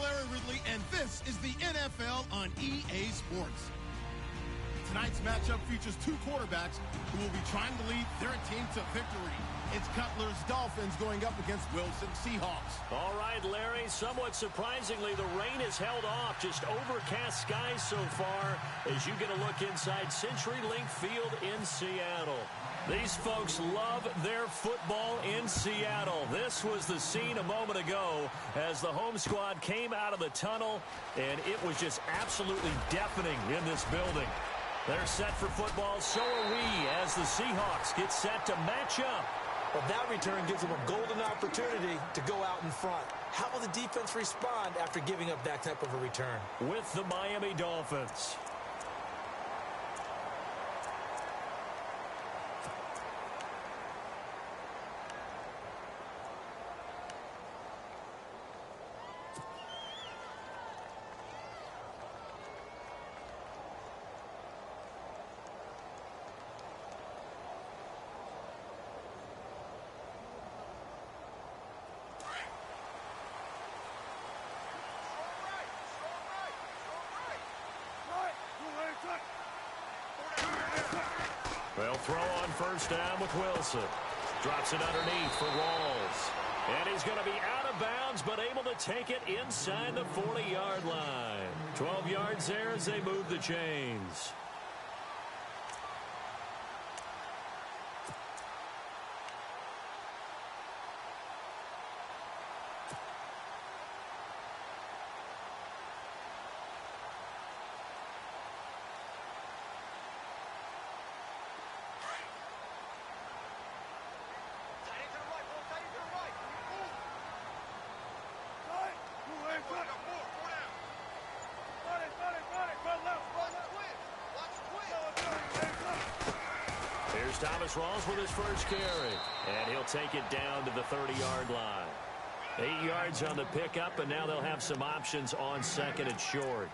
Larry Ridley, and this is the NFL on EA Sports. Tonight's matchup features two quarterbacks who will be trying to lead their team to victory. It's Cutler's Dolphins going up against Wilson Seahawks. All right, Larry, somewhat surprisingly, the rain has held off. Just overcast skies so far as you get a look inside CenturyLink Field in Seattle. These folks love their football in Seattle. This was the scene a moment ago as the home squad came out of the tunnel, and it was just absolutely deafening in this building. They're set for football, so are we, as the Seahawks get set to match up. But that return gives them a golden opportunity to go out in front. How will the defense respond after giving up that type of a return? With the Miami Dolphins. They'll throw on first down with Wilson. Drops it underneath for Walls. And he's going to be out of bounds, but able to take it inside the 40-yard line. 12 yards there as they move the chains. Here's Thomas Rawls with his first carry, and he'll take it down to the 30-yard line. 8 yards on the pickup, and now they'll have some options on second and short.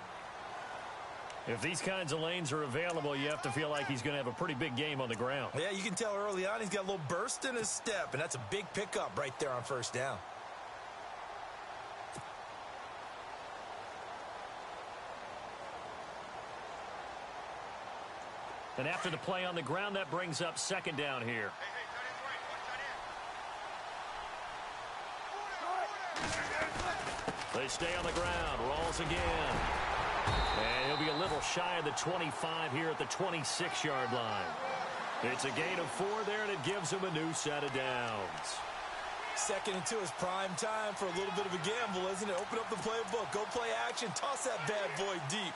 If these kinds of lanes are available, you have to feel like he's going to have a pretty big game on the ground. Yeah, you can tell early on he's got a little burst in his step, and that's a big pickup right there on first down. And after the play on the ground, that brings up second down here. They stay on the ground. Rawls again. And he'll be a little shy of the 25 here at the 26-yard line. It's a gain of 4 there, and it gives him a new set of downs. 2nd and 2 is prime time for a little bit of a gamble, isn't it? Open up the playbook, go play action, toss that bad boy deep.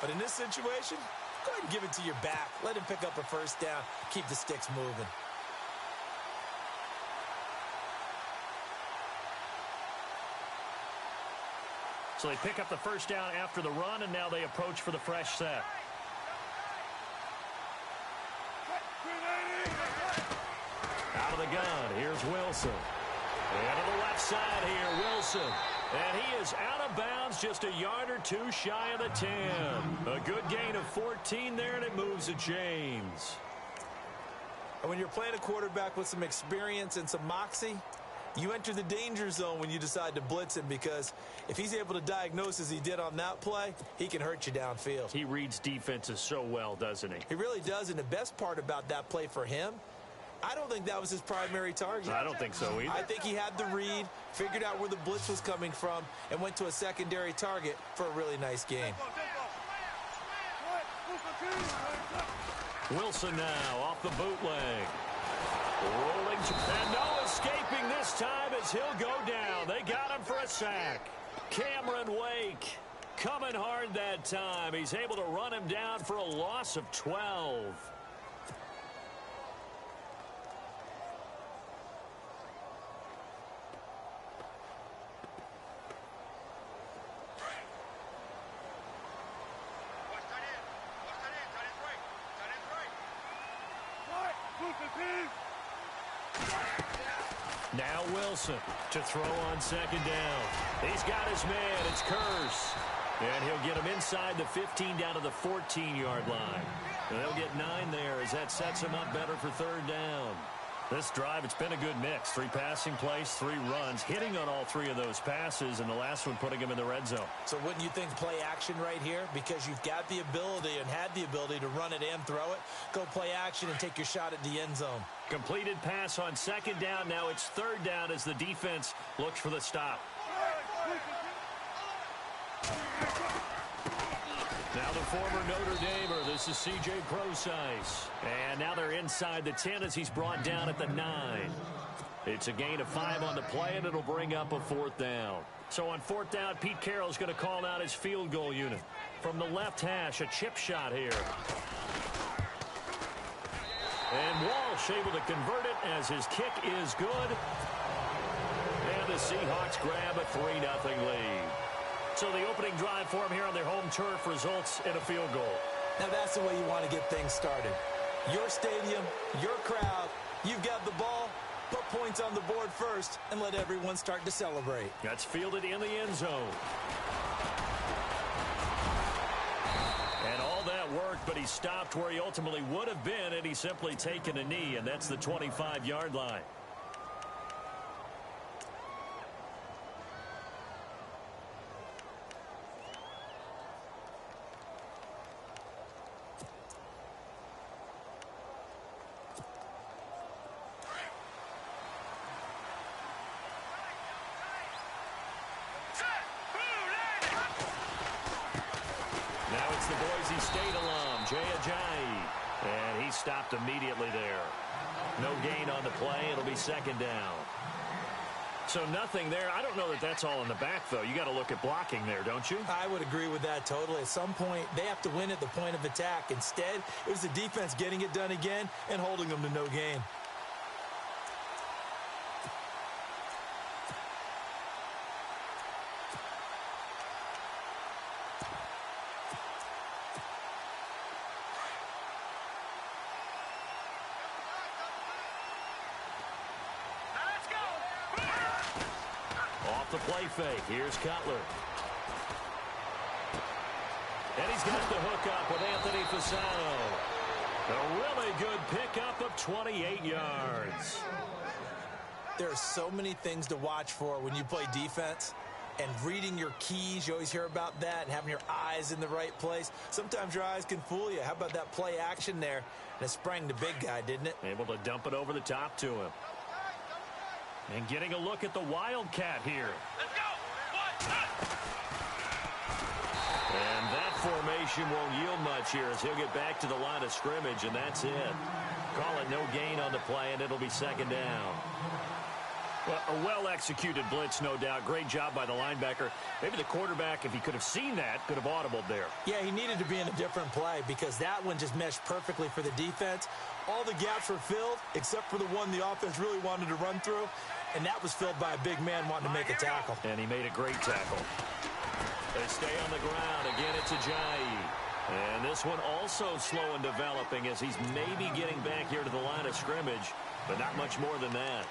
But in this situation, go ahead and give it to your back. Let him pick up a first down. Keep the sticks moving. So they pick up the first down after the run, and now they approach for the fresh set. Out of the gun, here's Wilson. And to the left side here, Wilson. And he is out of bounds, just a yard or two shy of the 10. A good gain of 14 there, and it moves the chains. And when you're playing a quarterback with some experience and some moxie, you enter the danger zone when you decide to blitz him, because if he's able to diagnose as he did on that play, he can hurt you downfield. He reads defenses so well, doesn't he? He really does, and the best part about that play for him, I don't think that was his primary target. I don't think so either. I think he had the read, figured out where the blitz was coming from, and went to a secondary target for a really nice game. Wilson now off the bootleg. Rolling, and no escaping this time as he'll go down. They got him for a sack. Cameron Wake coming hard that time. He's able to run him down for a loss of 12. Now Wilson to throw on second down. He's got his man. It's Curse. And he'll get him inside the 15 down to the 14-yard line. And they'll get 9 there as that sets him up better for third down. This drive, it's been a good mix. 3 passing plays, 3 runs, hitting on all 3 of those passes, and the last one putting him in the red zone. So wouldn't you think play action right here? Because you've got the ability and had the ability to run it and throw it. Go play action and take your shot at the end zone. Completed pass on 2nd down. Now it's 3rd down as the defense looks for the stop. Now the former Notre Damer, this is C.J. Prosise. And now they're inside the 10 as he's brought down at the 9. It's a gain of 5 on the play, and it'll bring up a 4th down. So on 4th down, Pete Carroll's going to call out his field goal unit. From the left hash, a chip shot here. And Walsh able to convert it as his kick is good. And the Seahawks grab a 3-0 lead. So the opening drive for him here on their home turf results in a field goal. Now that's the way you want to get things started. Your stadium, your crowd, you've got the ball, put points on the board first, and let everyone start to celebrate. That's fielded in the end zone. And all that worked, but he stopped where he ultimately would have been, and he's simply taken a knee, and that's the 25-yard line. And he stopped immediately there. No gain on the play. It'll be 2nd down. So nothing there. I don't know that that's all in the back, though. You got to look at blocking there, don't you? I would agree with that totally. At some point, they have to win at the point of attack. Instead, it was the defense getting it done again and holding them to no gain. The play fake. Here's Cutler. And he's got the hook up with Anthony Fasano. A really good pickup of 28 yards. There are so many things to watch for when you play defense. And reading your keys, you always hear about that, and having your eyes in the right place. Sometimes your eyes can fool you. How about that play action there? And it sprang the big guy, didn't it? Able to dump it over the top to him. And getting a look at the Wildcat here. Let's go! And that formation won't yield much here as he'll get back to the line of scrimmage, and that's it. Call it no gain on the play, and it'll be 2nd down. Well, a well-executed blitz, no doubt. Great job by the linebacker. Maybe the quarterback, if he could have seen that, could have audibled there. Yeah, he needed to be in a different play because that one just meshed perfectly for the defense. All the gaps were filled except for the one the offense really wanted to run through, and that was filled by a big man wanting to make a tackle. And he made a great tackle. They stay on the ground. Again, it's Ajayi. And this one also slow in developing as he's maybe getting back here to the line of scrimmage, but not much more than that.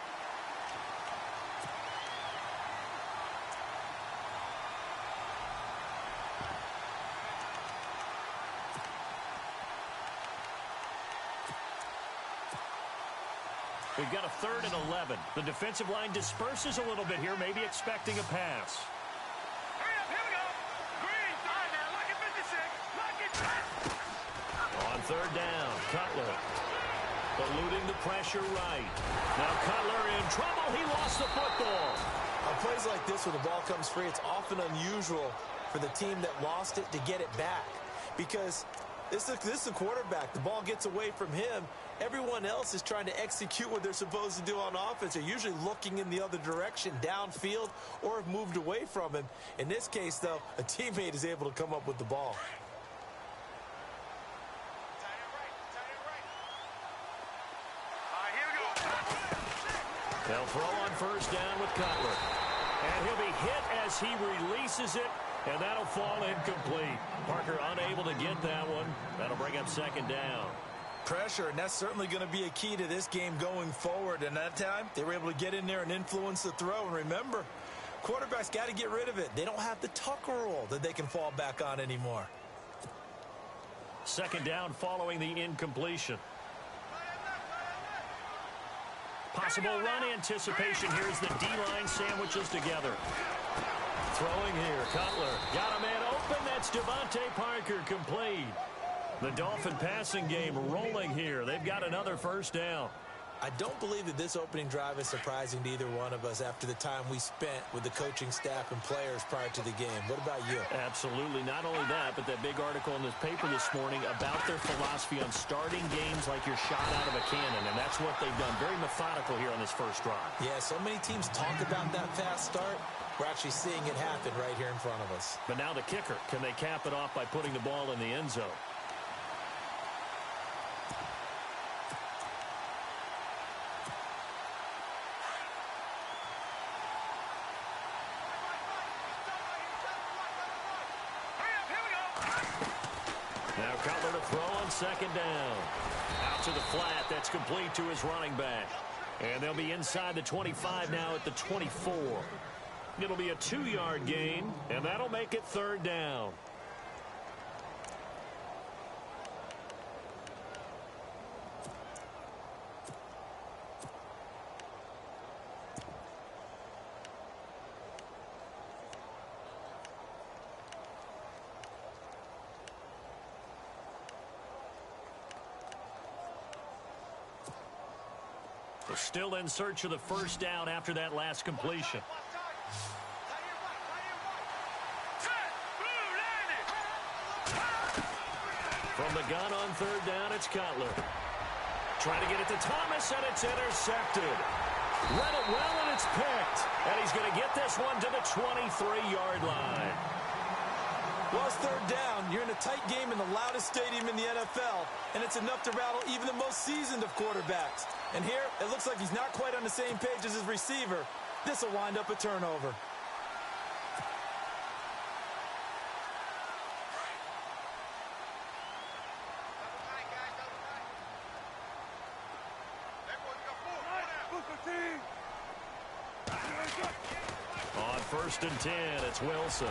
We've got a 3rd and 11. The defensive line disperses a little bit here, maybe expecting a pass. Hurry up, here we go. Green, all right, now, lock it 56. Lock it. On 3rd down, Cutler. Eluding the pressure right. Now Cutler in trouble. He lost the football. On plays like this where the ball comes free, it's often unusual for the team that lost it to get it back. Because this is a quarterback. The ball gets away from him. Everyone else is trying to execute what they're supposed to do on offense. They're usually looking in the other direction, downfield, or have moved away from him. In this case, though, a teammate is able to come up with the ball. They'll throw on 1st down with Cutler. And he'll be hit as he releases it, and that'll fall incomplete. Parker unable to get that one. That'll bring up 2nd down. Pressure, and that's certainly going to be a key to this game going forward. And that time, they were able to get in there and influence the throw. And remember, quarterbacks got to get rid of it. They don't have the Tucker rule that they can fall back on anymore. 2nd down following the incompletion. Possible run anticipation here as the D-line sandwiches together. Throwing here, Cutler. Got a man open. That's Devontae Parker, complete. The Dolphin passing game rolling here. They've got another first down. I don't believe that this opening drive is surprising to either one of us after the time we spent with the coaching staff and players prior to the game. What about you? Absolutely. Not only that, but that big article in this paper this morning about their philosophy on starting games like you're shot out of a cannon, and that's what they've done. Very methodical here on this first drive. Yeah, so many teams talk about that fast start. We're actually seeing it happen right here in front of us. But now the kicker. Can they cap it off by putting the ball in the end zone? Now Cutler to throw on second down. Out to the flat. That's complete to his running back. And they'll be inside the 25 now at the 24. It'll be a 2-yard gain, and that'll make it third down. We're still in search of the first down after that last completion. From the gun on third down, it's Cutler. Trying to get it to Thomas, and it's intercepted. Read it well, and it's picked. And he's going to get this one to the 23-yard line. Well, it's third down. You're in a tight game in the loudest stadium in the NFL, and it's enough to rattle even the most seasoned of quarterbacks. And here, it looks like he's not quite on the same page as his receiver. This will wind up a turnover. On first and 10, it's Wilson.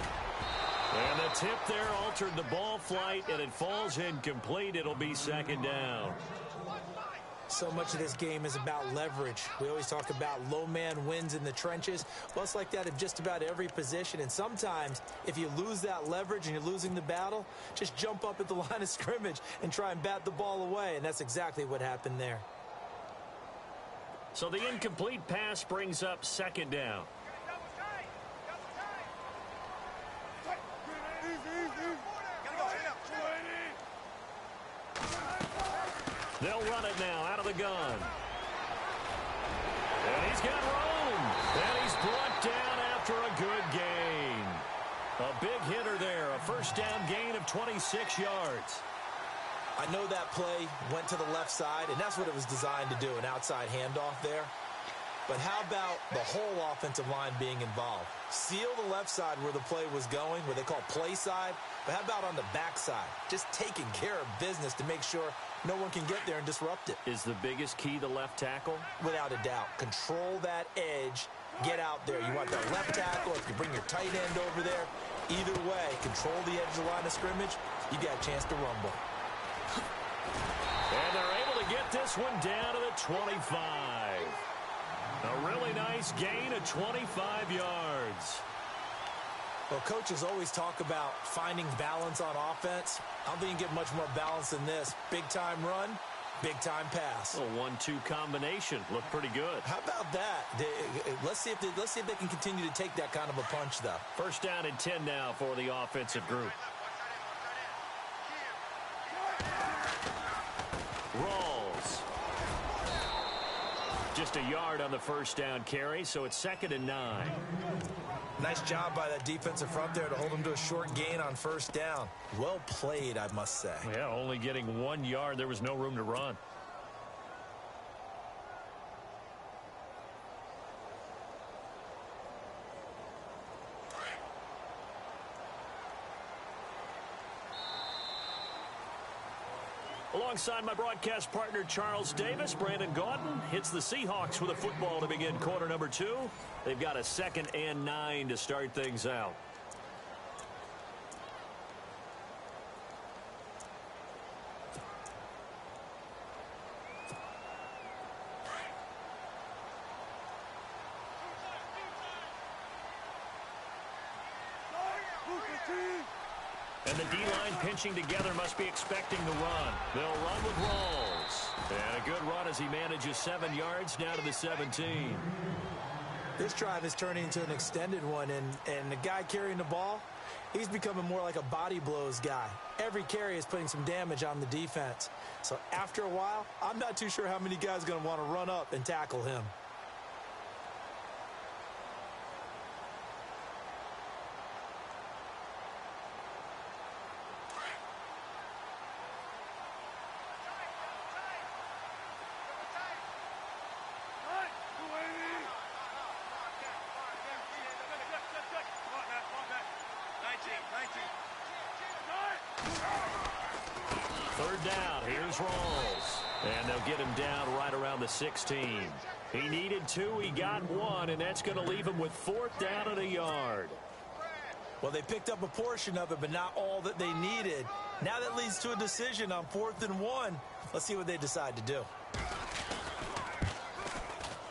And the tip there altered the ball flight, and it falls incomplete. It'll be second down. So much of this game is about leverage. We always talk about low man wins in the trenches. Well, it's like that in just about every position. And sometimes, if you lose that leverage and you're losing the battle, just jump up at the line of scrimmage and try and bat the ball away. And that's exactly what happened there. So the incomplete pass brings up second down. They'll run it now out of the gun. And he's got room. And he's brought down after a good gain. A big hitter there. A first down gain of 26 yards. I know that play went to the left side, and that's what it was designed to do, an outside handoff there. But how about the whole offensive line being involved? Seal the left side where the play was going, where they call play side. But how about on the back side? Just taking care of business to make sure no one can get there and disrupt it. Is the biggest key the left tackle? Without a doubt. Control that edge. Get out there. You want that left tackle. If you bring your tight end over there, either way, control the edge of the line of scrimmage. You got a chance to rumble. And they're able to get this one down to the 25. A really nice gain of 25 yards. Well, coaches always talk about finding balance on offense. I don't think you can get much more balance than this. Big-time run, big-time pass. A 1-2 combination. Looked pretty good. How about that? Let's see if they can continue to take that kind of a punch, though. First down and 10 now for the offensive group. Rolls. Just a yard on the first down carry, so it's 2nd and 9. Nice job by that defensive front there to hold him to a short gain on first down. Well played, I must say. Yeah, only getting 1 yard. There was no room to run. Alongside my broadcast partner, Charles Davis, Brandon Gaudin hits the Seahawks with a football to begin quarter number 2. They've got a 2nd and 9 to start things out. And the D-line pinching together must be expecting the run. They'll run with Rawls. And a good run as he manages 7 yards down to the 17. This drive is turning into an extended one, and the guy carrying the ball, he's becoming more like a body blows guy. Every carry is putting some damage on the defense. So after a while, I'm not too sure how many guys are going to want to run up and tackle him. Third down, here's Rawls. And they'll get him down right around the 16. He needed 2, he got 1, and that's going to leave him with 4th down and a yard. Well, they picked up a portion of it, but not all that they needed. Now that leads to a decision on 4th and 1. Let's see what they decide to do.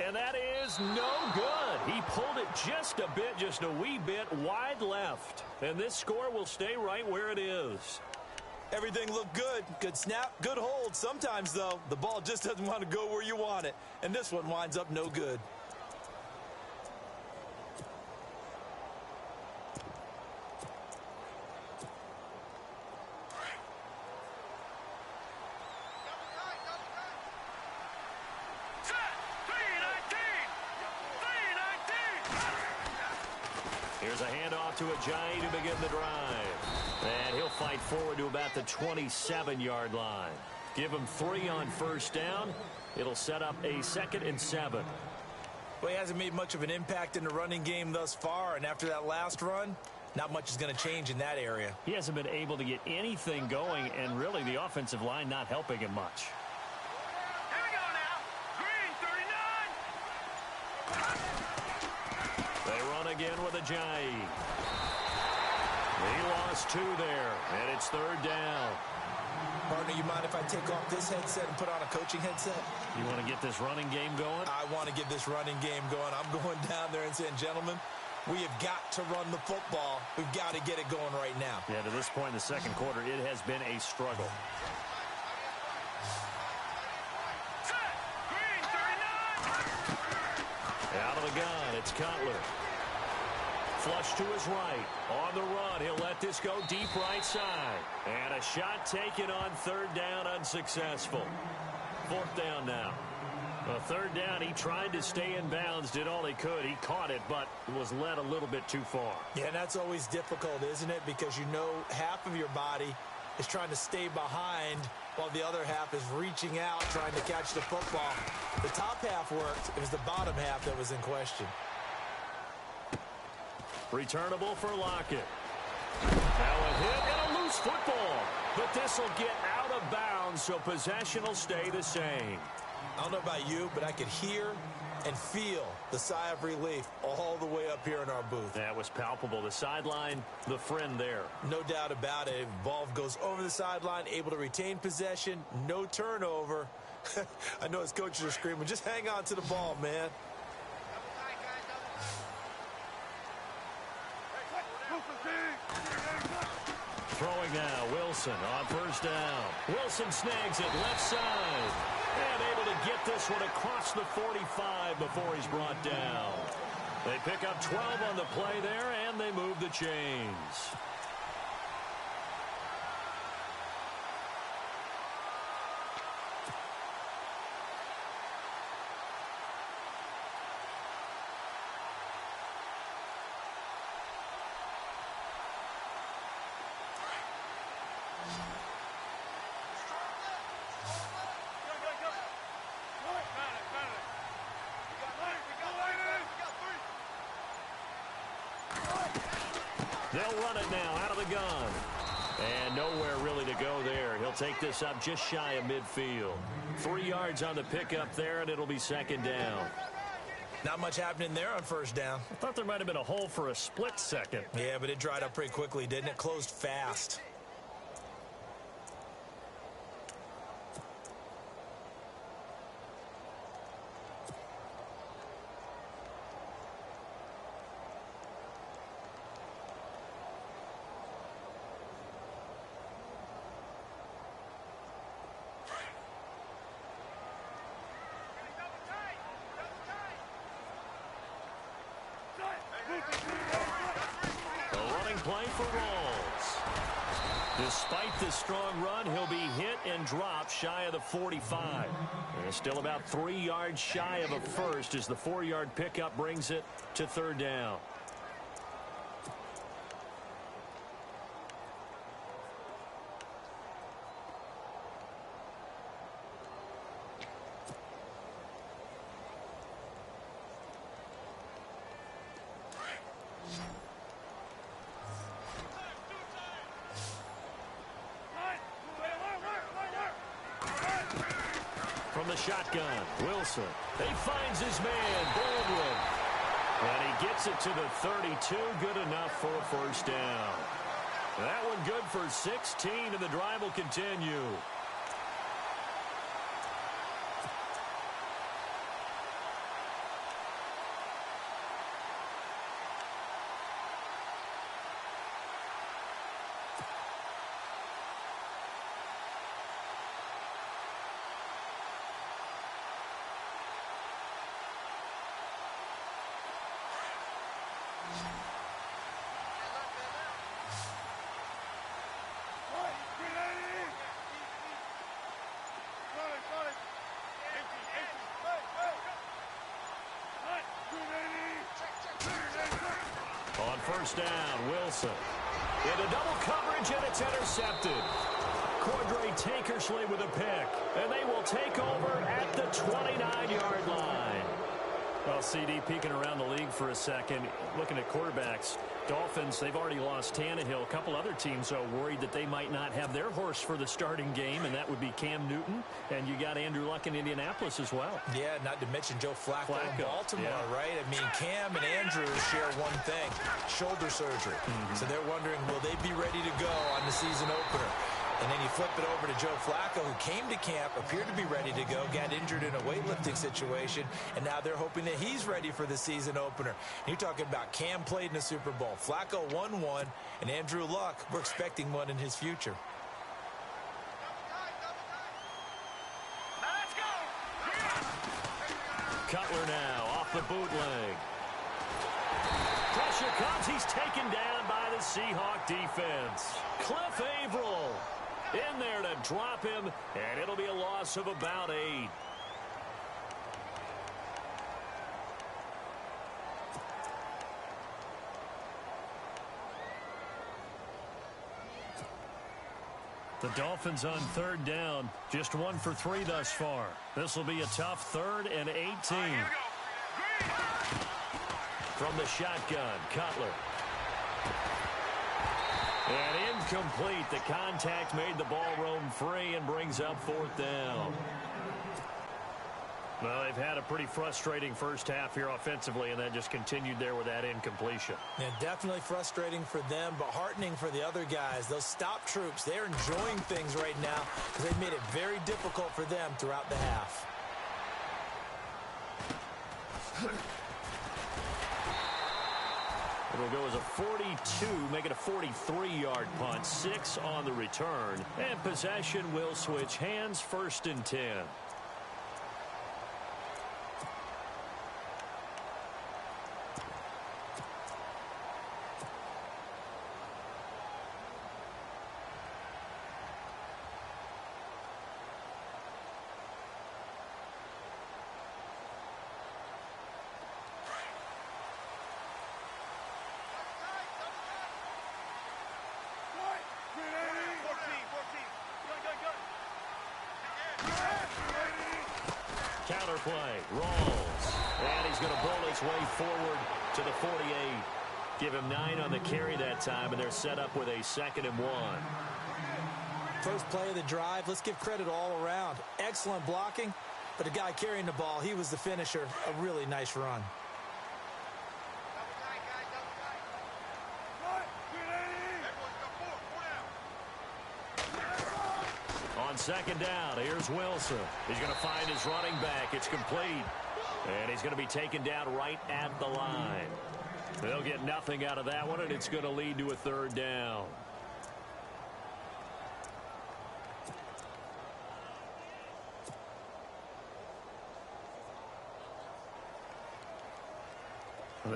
And that is no good. He pulled it just a bit, just a wee bit wide left. And this score will stay right where it is. Everything looked good. Good snap, good hold. Sometimes, though, the ball just doesn't want to go where you want it. And this one winds up no good. Here's a handoff to Ajayi to begin the drive. And he'll fight forward to about the 27-yard line. Give him 3 on first down. It'll set up a 2nd and 7. Well, he hasn't made much of an impact in the running game thus far, and after that last run, not much is going to change in that area. He hasn't been able to get anything going, and really the offensive line not helping him much. Here we go now. Green, 39. They run again with Ajayi. He lost 2 there, and it's 3rd down. Partner, you mind if I take off this headset and put on a coaching headset? You want to get this running game going? I want to get this running game going. I'm going down there and saying, gentlemen, we have got to run the football. We've got to get it going right now. Yeah, to this point in the second quarter, it has been a struggle. Green, 39. Out of the gun, it's Cutler. Flush to his right. On the run, he'll let this go deep right side. And a shot taken on 3rd down, unsuccessful. 4th down now. 3rd down, he tried to stay in bounds, did all he could. He caught it, but was led a little bit too far. Yeah, and that's always difficult, isn't it? Because you know half of your body is trying to stay behind while the other half is reaching out, trying to catch the football. The top half worked. It was the bottom half that was in question. Returnable for Lockett. Now a hit and a loose football. But this will get out of bounds, so possession will stay the same. I don't know about you, but I could hear and feel the sigh of relief all the way up here in our booth. That was palpable. The sideline, the friend there. No doubt about it. Ball goes over the sideline, able to retain possession, no turnover. I know his coaches are screaming, just hang on to the ball, man. Throwing now, Wilson on first down. Wilson snags it left side. And able to get this one across the 45 before he's brought down. They pick up 12 on the play there, and they move the chains. They'll run it now out of the gun. And nowhere really to go there. He'll take this up just shy of midfield. 3 yards on the pickup there, and it'll be 2nd down. Not much happening there on first down. I thought there might have been a hole for a split second. Yeah, but it dried up pretty quickly, didn't it? Closed fast. for Rawls. Despite the strong run, he'll be hit and dropped shy of the 45. And still about 3 yards shy of a first as the 4-yard pickup brings it to third down. From the shotgun, Wilson. He finds his man, Baldwin. And he gets it to the 32. Good enough for a first down. That one good for 16, and the drive will continue. On first down, Wilson. Into double coverage, and it's intercepted. Cordray Tankersley with a pick, and they will take over at the 29-yard line. Well, CD peeking around the league for a second, looking at quarterbacks. Dolphins, they've already lost Tannehill. A couple other teams are worried that they might not have their horse for the starting game, and that would be Cam Newton. And you got Andrew Luck in Indianapolis as well. Yeah, not to mention Joe Flacco in Baltimore, right? I mean, Cam and Andrew share one thing, shoulder surgery. So they're wondering, will they be ready to go on the season opener? And then you flip it over to Joe Flacco, who came to camp, appeared to be ready to go, got injured in a weightlifting situation, and now they're hoping that he's ready for the season opener. You're talking about Cam played in the Super Bowl. Flacco won one, and Andrew Luck, we're expecting one in his future. Let's go. Cutler now off the bootleg. Pressure comes. He's taken down by the Seahawk defense. Cliff Averill in there to drop him, and it'll be a loss of about 8. The Dolphins on third down, just 1 for 3 thus far. This will be a tough 3rd and 18. From the shotgun, Cutler. And incomplete. The contact made the ball roam free and brings up 4th down. Well, they've had a pretty frustrating first half here offensively, and that just continued there with that incompletion. Yeah, definitely frustrating for them, but heartening for the other guys. Those stop troops, they're enjoying things right now because they've made it very difficult for them throughout the half. It'll go as a 42, make it a 43-yard punt, 6 on the return. And possession will switch hands, 1st and 10. Counterplay, Rawls, and he's going to bowl his way forward to the 48. Give him 9 on the carry that time, and they're set up with a 2nd and 1. First play of the drive, let's give credit all around. Excellent blocking, but the guy carrying the ball, he was the finisher. A really nice run. On 2nd down, here's Wilson. He's going to find his running back. It's complete. And he's going to be taken down right at the line. They'll get nothing out of that one, and it's going to lead to a 3rd down.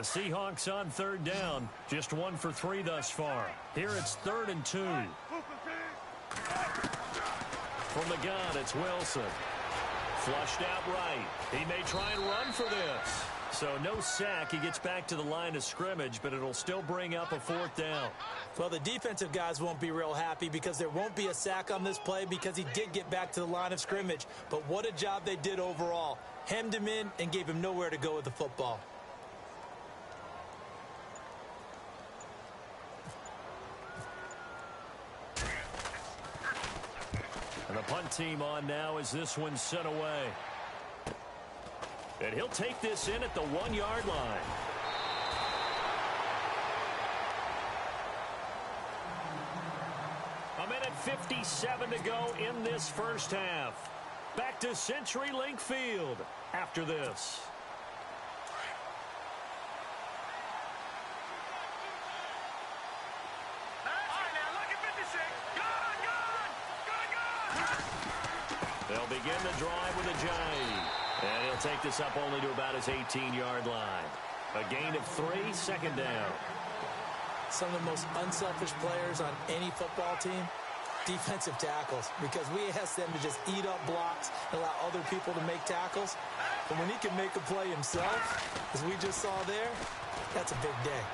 The Seahawks on third down. Just 1 for 3 thus far. Here it's 3rd and 2. From the gun, it's Wilson. Flushed out right. He may try and run for this. So no sack. He gets back to the line of scrimmage, but it'll still bring up a 4th down. Well, the defensive guys won't be real happy because there won't be a sack on this play because he did get back to the line of scrimmage. But what a job they did overall. Hemmed him in and gave him nowhere to go with the football. And the punt team on now as this one's sent away. And he'll take this in at the 1-yard line. A minute 57 to go in this first half. Back to CenturyLink Field after this. They'll begin the drive with a jive. And he'll take this up only to about his 18-yard line. A gain of 3, 2nd down. Some of the most unselfish players on any football team, defensive tackles, because we ask them to just eat up blocks and allow other people to make tackles. But when he can make a play himself, as we just saw there, that's a big day.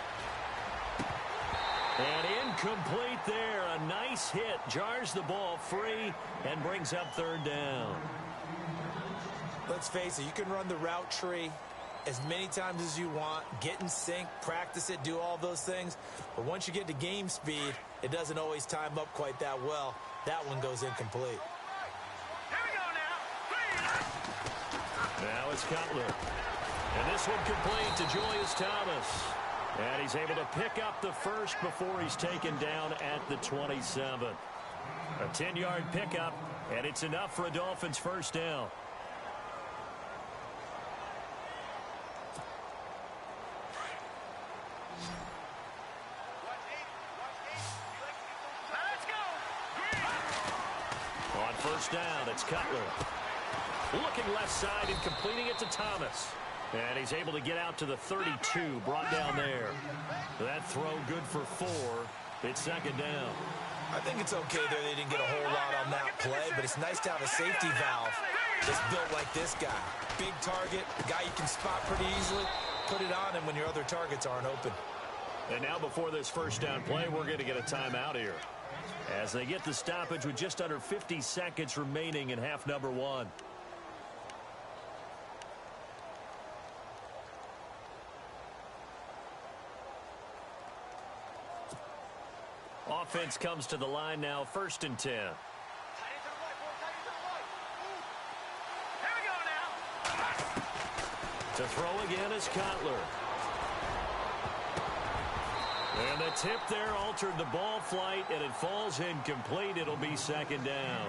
And incomplete there. A nice hit. Jars the ball free and brings up 3rd down. Let's face it, you can run the route tree as many times as you want, get in sync, practice it, do all those things. But once you get to game speed, it doesn't always time up quite that well. That one goes incomplete. Here we go now. Now it's Cutler. And this one complete to Julius Thomas. And he's able to pick up the first before he's taken down at the 27. A 10-yard pickup, and it's enough for a Dolphins first down. On first down, it's Cutler. Looking left side and completing it to Thomas. And he's able to get out to the 32, brought down there. That throw good for 4. It's 2nd down. I think it's okay there they didn't get a whole lot on that play, but it's nice to have a safety valve that's built like this guy. Big target, a guy you can spot pretty easily. Put it on him when your other targets aren't open. And now before this first down play, we're going to get a timeout here, as they get the stoppage with just under 50 seconds remaining in half number 1. Offense comes to the line now, 1st and 10. Here we go now. To throw again is Cutler. And the tip there altered the ball flight, and it falls incomplete. It'll be 2nd down.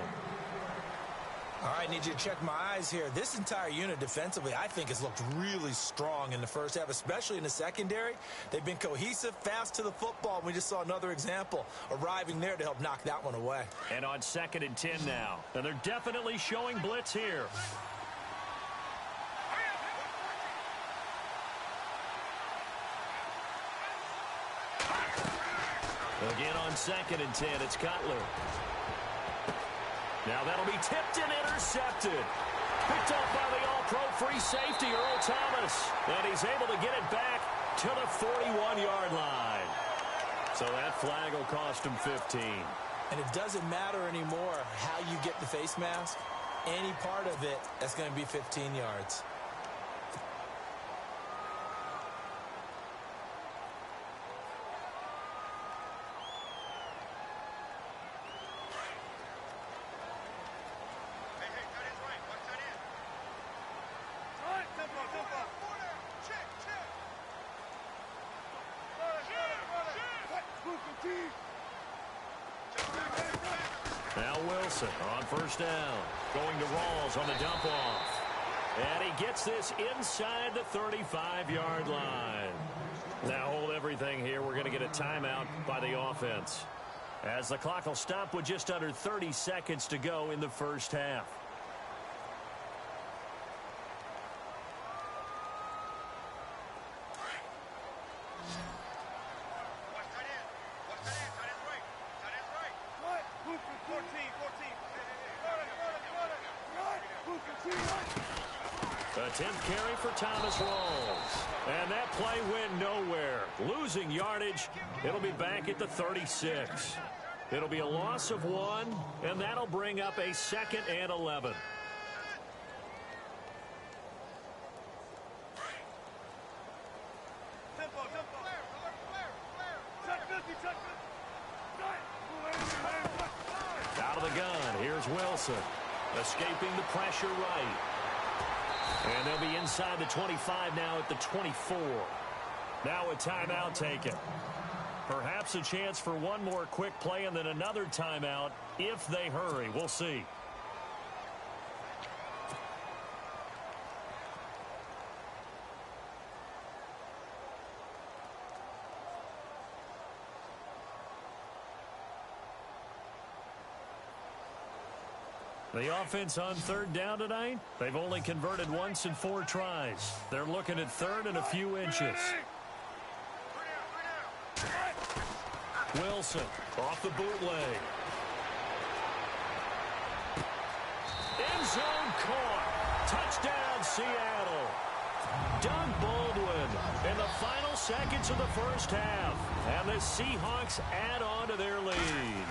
All right, need you to check my eyes here. This entire unit defensively, I think, has looked really strong in the first half, especially in the secondary. They've been cohesive, fast to the football. We just saw another example arriving there to help knock that one away. And on 2nd and 10 now. And they're definitely showing blitz here. Again on 2nd and 10, it's Cutler. Now that'll be tipped and intercepted. Picked off by the all-pro free safety, Earl Thomas. And he's able to get it back to the 41-yard line. So that flag will cost him 15. And it doesn't matter anymore how you get the face mask. Any part of it, that's going to be 15 yards. Now Wilson on first down. Going to Rawls on the dump off. And he gets this inside the 35-yard line. Now hold everything here. We're going to get a timeout by the offense, as the clock will stop with just under 30 seconds to go in the first half. 10th carry for Thomas Rawls. And that play went nowhere. Losing yardage. It'll be back at the 36. It'll be a loss of 1, and that'll bring up a 2nd and 11. Out of the gun, here's Wilson. Escaping the pressure right. And they'll be inside the 25 now at the 24. Now a timeout taken. Perhaps a chance for one more quick play and then another timeout if they hurry. We'll see. The offense on 3rd down tonight, they've only converted once in 4 tries. They're looking at 3rd and a few inches. Wilson off the bootleg. End zone caught. Touchdown, Seattle. Doug Baldwin in the final seconds of the first half. And the Seahawks add on to their lead.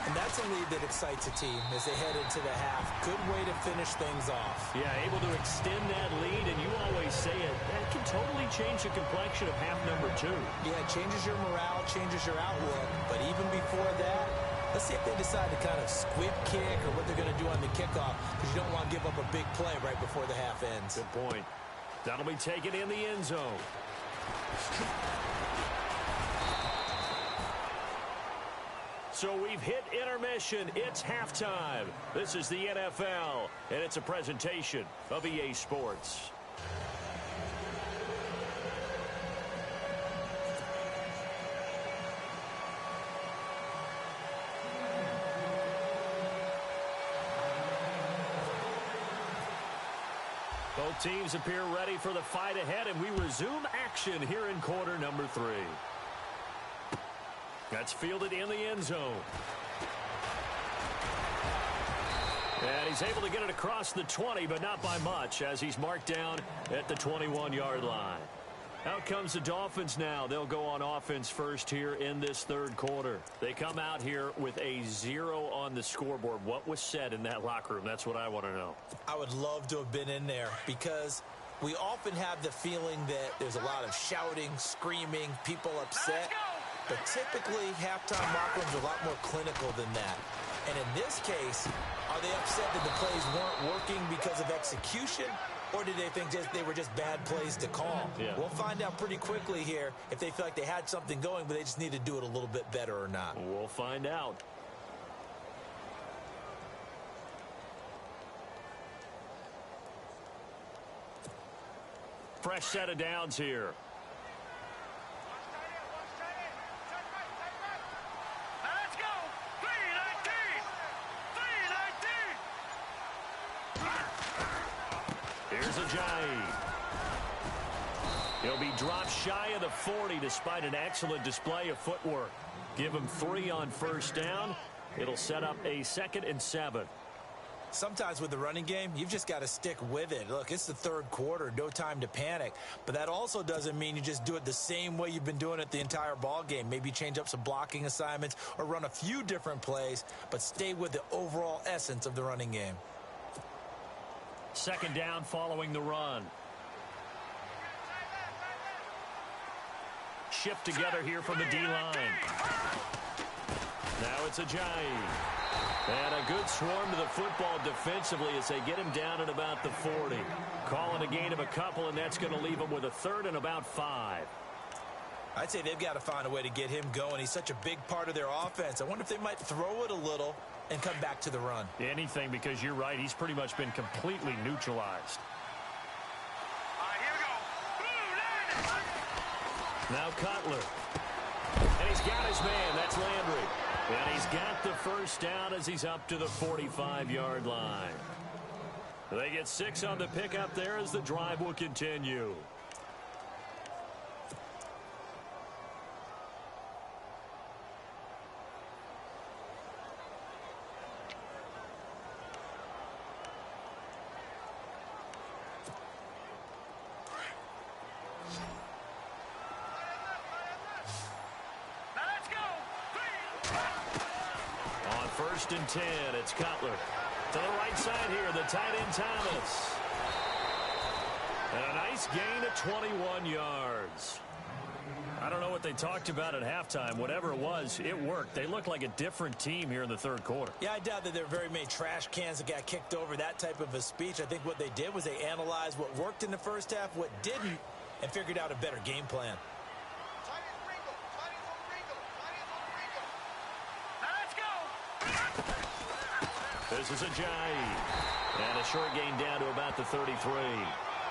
And that's a lead that excites a team as they head into the half. Good way to finish things off. Yeah, able to extend that lead, and you always say it, that can totally change the complexion of half number 2. Yeah, it changes your morale, changes your outlook. But even before that, let's see if they decide to kind of squib kick or what they're going to do on the kickoff, because you don't want to give up a big play right before the half ends. Good point. That'll be taken in the end zone. So we've hit intermission. It's halftime. This is the NFL, and it's a presentation of EA Sports. Both teams appear ready for the fight ahead, and we resume action here in quarter number 3. That's fielded in the end zone. And he's able to get it across the 20, but not by much, as he's marked down at the 21-yard line. Out comes the Dolphins now. They'll go on offense first here in this 3rd quarter. They come out here with a 0 on the scoreboard. What was said in that locker room? That's what I want to know. I would love to have been in there because we often have the feeling that there's a lot of shouting, screaming, people upset. But typically, halftime locker rooms are a lot more clinical than that. And in this case, are they upset that the plays weren't working because of execution? Or did they think they were just bad plays to call? Yeah. We'll find out pretty quickly here if they feel like they had something going, but they just need to do it a little bit better or not. We'll find out. Fresh set of downs here. Here's Ajayi. He'll be dropped shy of the 40 despite an excellent display of footwork. Give him 3 on first down. It'll set up a 2nd and 7. Sometimes with the running game, you've just got to stick with it. Look, it's the 3rd quarter, no time to panic. But that also doesn't mean you just do it the same way you've been doing it the entire ball game. Maybe change up some blocking assignments or run a few different plays, but stay with the overall essence of the running game. 2nd down following the run. Shift together here from the D-line. Now it's Ajayi. And a good swarm to the football defensively as they get him down at about the 40. Calling a gain of a couple, and that's going to leave him with a 3rd and about 5. I'd say they've got to find a way to get him going. He's such a big part of their offense. I wonder if they might throw it a little and come back to the run. Anything, because you're right. He's pretty much been completely neutralized. All right, here we go. Now Cutler. And he's got his man. That's Landry. And he's got the first down as he's up to the 45-yard line. They get 6 on the pickup there as the drive will continue. 1st and 10. It's Cutler. To the right side here, the tight end Thomas. And a nice gain of 21 yards. I don't know what they talked about at halftime. Whatever it was, it worked. They looked like a different team here in the 3rd quarter. Yeah, I doubt that there are very many trash cans that got kicked over, that type of a speech. I think what they did was they analyzed what worked in the first half, what didn't, and figured out a better game plan. This is Ajayi. And a short gain down to about the 33.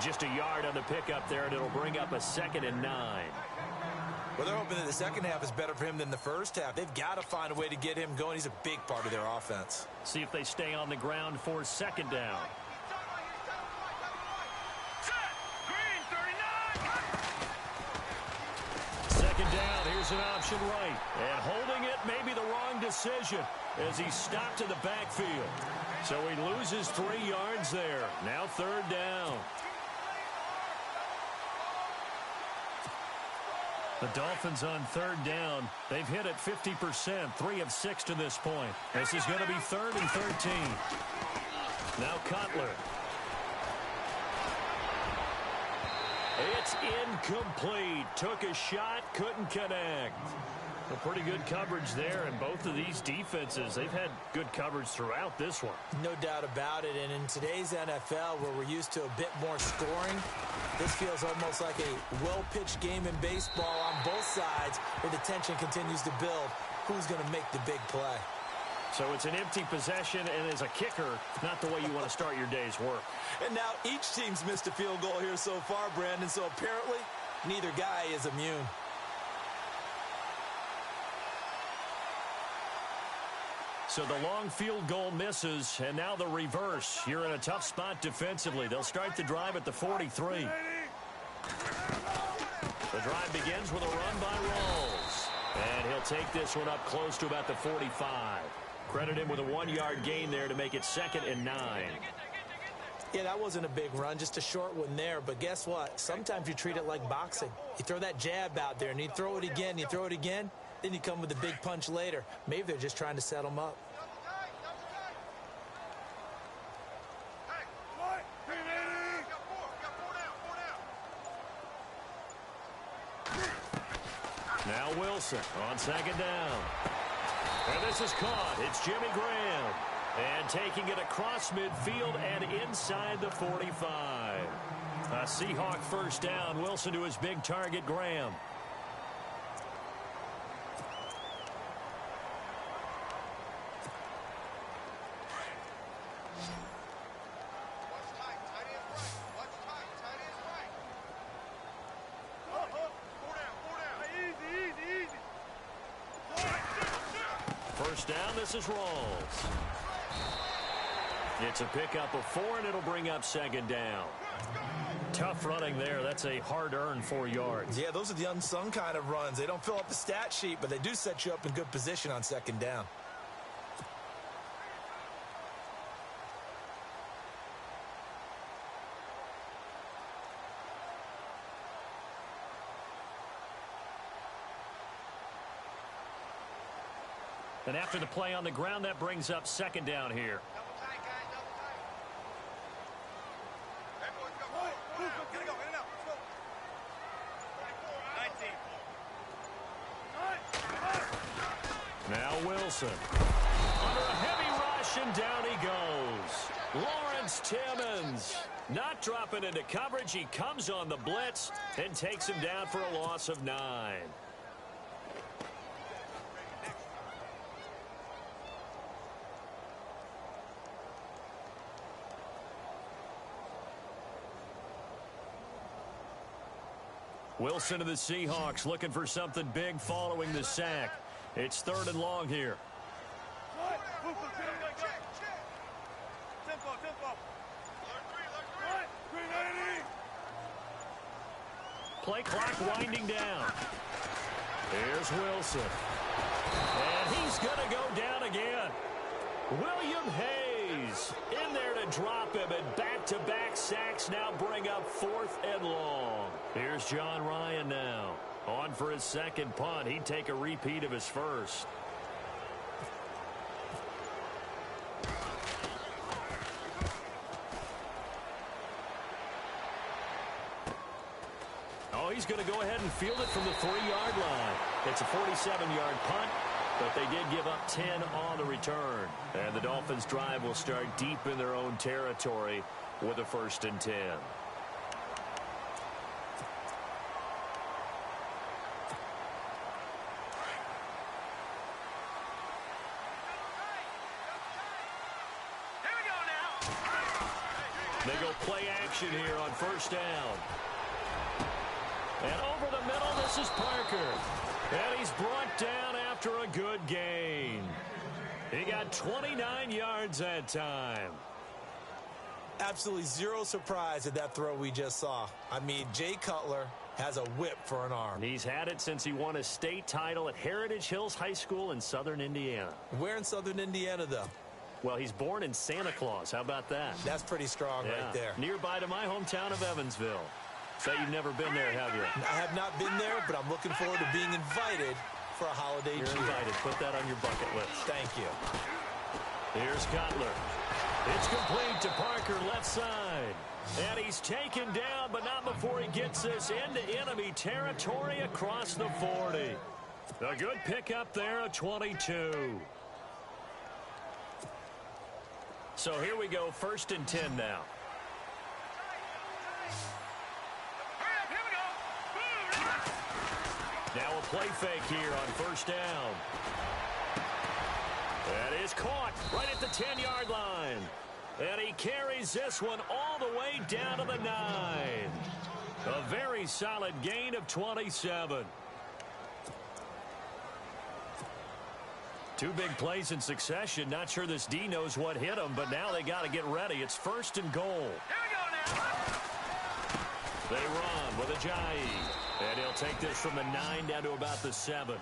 Just a yard on the pickup there, and it'll bring up a 2nd and 9. Well, they're hoping that the second half is better for him than the first half. They've got to find a way to get him going. He's a big part of their offense. See if they stay on the ground for 2nd down. Second down, here's an option right. And holding it may be the wrong decision as he stopped in the backfield. So he loses 3 yards there. Now 3rd down. The Dolphins on 3rd down. They've hit it 50%, 3 of 6 to this point. This is going to be 3rd and 13. Now Cutler. It's incomplete. Took a shot, couldn't connect. A pretty good coverage there, and both of these defenses, they've had good coverage throughout this one. No doubt about it, and in today's NFL, where we're used to a bit more scoring, this feels almost like a well-pitched game in baseball on both sides, where the tension continues to build. Who's going to make the big play? So it's an empty possession, and as a kicker, not the way you want to start your day's work. And now each team's missed a field goal here so far, Brandon, so apparently neither guy is immune. So the long field goal misses, and now the reverse. You're in a tough spot defensively. They'll start the drive at the 43. The drive begins with a run by Rawls. And he'll take this one up close to about the 45. Credit him with a 1-yard gain there to make it 2nd and 9. Yeah, that wasn't a big run, just a short one there. But guess what? Sometimes you treat it like boxing. You throw that jab out there, and you throw it again, you throw it again. Then you come with a big punch later. Maybe they're just trying to set him up. Now Wilson on 2nd down. And this is caught. It's Jimmy Graham. And taking it across midfield and inside the 45. A Seahawk 1st down. Wilson to his big target, Graham. Down, this is Rawls. It's a pickup of 4, and it'll bring up 2nd down. Tough running there. That's a hard-earned 4 yards. Yeah, those are the unsung kind of runs. They don't fill up the stat sheet, but they do set you up in good position on 2nd down. And after the play on the ground, that brings up 2nd down here. Now Wilson. Under a heavy rush, and down he goes. Lawrence Timmons not dropping into coverage. He comes on the blitz and takes him down for a loss of 9. Wilson of the Seahawks looking for something big following the sack. It's 3rd and long here. Play clock winding down. Here's Wilson. And he's going to go down again. William Hayes in there to drop him, and back-to-back sacks now bring up 4th and long. Here's John Ryan now. On for his 2nd punt. He'd take a repeat of his first. No, he's going to go ahead and field it from the 3-yard line. It's a 47-yard punt, but they did give up 10 on the return. And the Dolphins' drive will start deep in their own territory with a 1st and 10. They go play action here on 1st down. And over the middle, this is Parker. And he's brought down after a good gain. He got 29 yards that time. Absolutely zero surprise at that throw we just saw. I mean, Jay Cutler has a whip for an arm. And he's had it since he won a state title at Heritage Hills High School in southern Indiana. Where in southern Indiana, though? Well, he's born in Santa Claus. How about that? That's pretty strong right there. Nearby to my hometown of Evansville. So you've never been there, have you? I have not been there, but I'm looking forward to being invited for a holiday You're cheer. invited. Put that on your bucket list. Thank you. Here's Cutler. It's complete to Parker, left side. And he's taken down, but not before he gets this into enemy territory across the 40. A good pickup there, a 22. So here we go, 1st and 10 now. Now a play fake here on 1st down. That is caught right at the 10-yard line. And he carries this one all the way down to the 9. A very solid gain of 27. Two big plays in succession. Not sure this D knows what hit him, but now they got to get ready. It's 1st and goal. Here we go now. They run with Ajayi. And he'll take this from the 9 down to about the 7.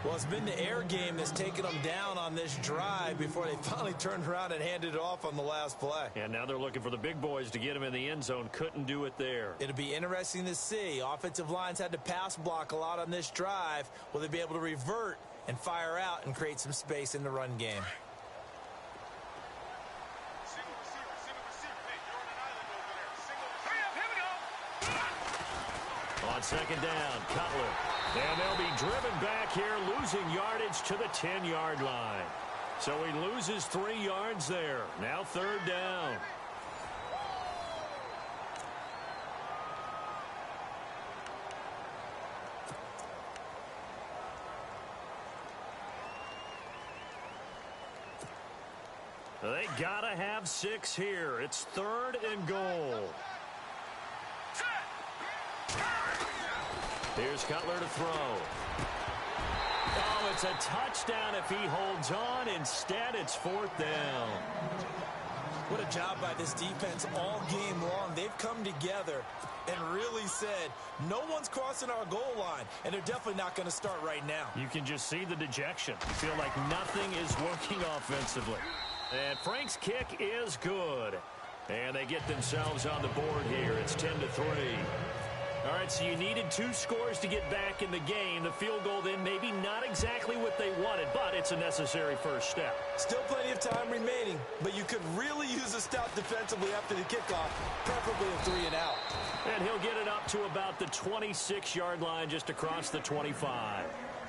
Well, it's been the air game that's taken them down on this drive before they finally turned around and handed it off on the last play. And now they're looking for the big boys to get him in the end zone. Couldn't do it there. It'll be interesting to see. Offensive lines had to pass block a lot on this drive. Will they be able to revert and fire out and create some space in the run game? Single receiver. Hey, you're on an island over there. Single receiver. Hurry up, here we go. On 2nd down, Cutler. And they'll be driven back here, losing yardage to the 10-yard line. So he loses 3 yards there. Now 3rd down. They gotta have 6 here. It's 3rd and goal. Here's Cutler to throw. Oh, it's a touchdown if he holds on. Instead, it's 4th down. What a job by this defense all game long. They've come together and really said, no one's crossing our goal line, and they're definitely not going to start right now. You can just see the dejection. You feel like nothing is working offensively. And Frank's kick is good. And they get themselves on the board here. It's 10-3. All right, so you needed 2 scores to get back in the game. The field goal then maybe not exactly what they wanted, but it's a necessary first step. Still plenty of time remaining, but you could really use a stop defensively after the kickoff, preferably a 3 and out. And he'll get it up to about the 26-yard line just across the 25.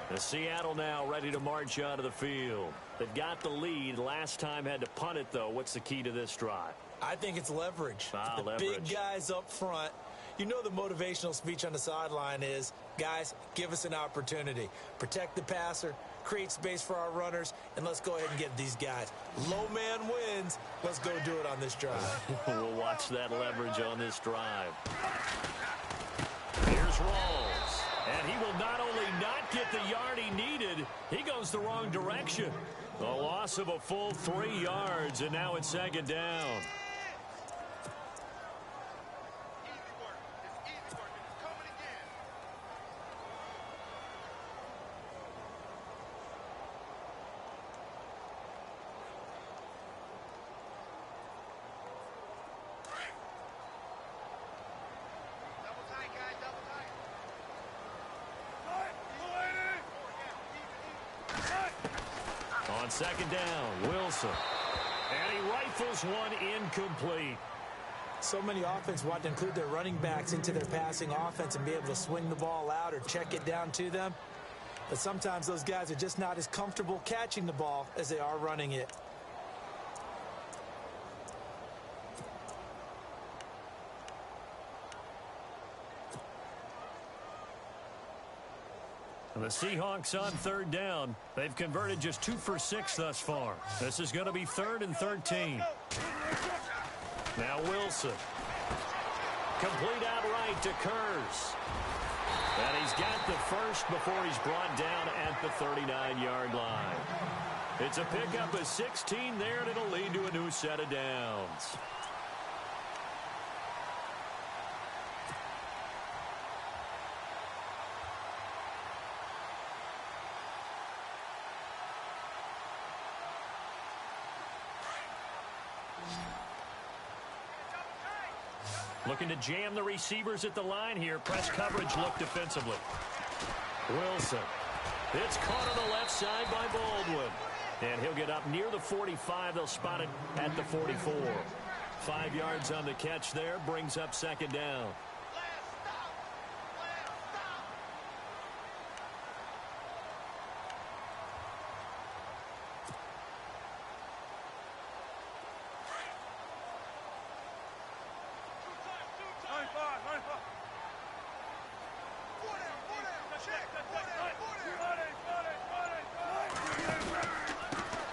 The Seattle now ready to march out of the field. They've got the lead. Last time had to punt it, though. What's the key to this drive? I think it's leverage. The leverage. Big guys up front. You know the motivational speech on the sideline is, guys, give us an opportunity. Protect the passer, create space for our runners, and let's go ahead and get these guys. Low man wins. Let's go do it on this drive. We'll watch that leverage on this drive. Here's Rawls. And he will not only not get the yard he needed, he goes the wrong direction. A loss of a full 3 yards, and now it's 2nd down. On 2nd down, Wilson. And he rifles one incomplete. So many offense want to include their running backs into their passing offense and be able to swing the ball out or check it down to them. But sometimes those guys are just not as comfortable catching the ball as they are running it. The Seahawks on third down. They've converted just 2 for 6 thus far. This is going to be 3rd and 13. Now Wilson. Complete outright to Kurz. And he's got the first before he's brought down at the 39-yard line. It's a pickup of 16 there, and it'll lead to a new set of downs. Looking to jam the receivers at the line here. Press coverage look defensively. Wilson. It's caught on the left side by Baldwin. And he'll get up near the 45. They'll spot it at the 44. 5 yards on the catch there. Brings up 2nd down.